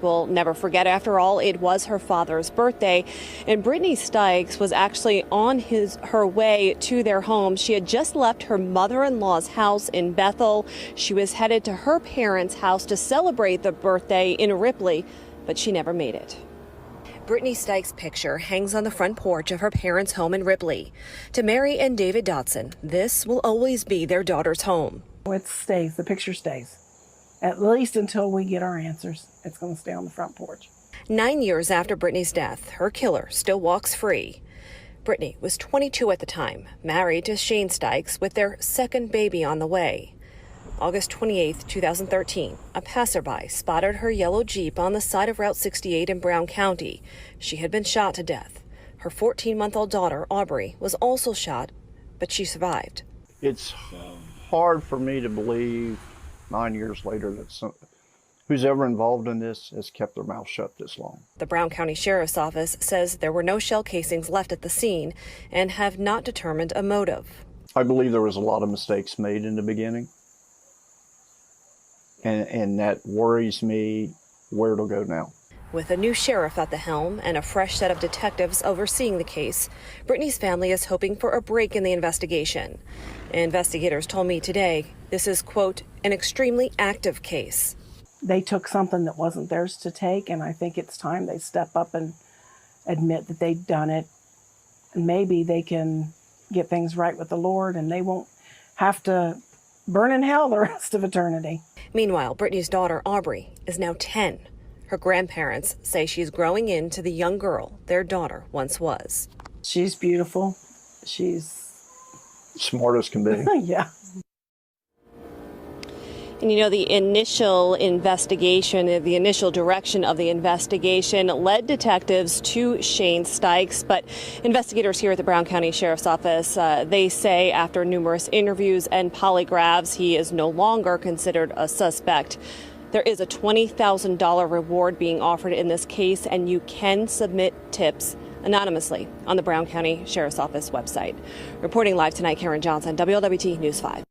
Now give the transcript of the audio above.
will never forget. After all, it was her father's birthday, and Brittany Stykes was actually on her way to their home. She had just left her mother-in-law's house in Bethel. She was headed to her parents' house to celebrate the birthday in Ripley, but she never made it. Brittany Stykes' picture hangs on the front porch of her parents' home in Ripley. To Mary and David Dotson, this will always be their daughter's home. It stays, the picture stays. At least until we get our answers, it's going to stay on the front porch. 9 years after Brittany's death, her killer still walks free. Brittany was 22 at the time, married to Shane Stykes with their second baby on the way. August 28, 2013, a passerby spotted her yellow Jeep on the side of Route 68 in Brown County. She had been shot to death. Her 14-month-old daughter, Aubrey, was also shot, but she survived. It's hard for me to believe 9 years later that who's ever involved in this has kept their mouth shut this long. The Brown County Sheriff's Office says there were no shell casings left at the scene and have not determined a motive. I believe there was a lot of mistakes made in the beginning. And that worries me where it'll go now. With a new sheriff at the helm and a fresh set of detectives overseeing the case, Brittany's family is hoping for a break in the investigation. Investigators told me today this is, quote, an extremely active case. They took something that wasn't theirs to take, and I think it's time they step up and admit that they've done it. And maybe they can get things right with the Lord, and they won't have to burn in hell the rest of eternity. Meanwhile, Brittany's daughter, Aubrey, is now 10. Her grandparents say she's growing into the young girl their daughter once was. She's beautiful. She's smart as can be. Yeah. And you know, the initial investigation, the initial direction of the investigation led detectives to Shane Stykes. But investigators here at the Brown County Sheriff's Office, they say after numerous interviews and polygraphs, he is no longer considered a suspect. There is a $20,000 reward being offered in this case, and you can submit tips anonymously on the Brown County Sheriff's Office website. Reporting live tonight, Karen Johnson, WLWT News 5.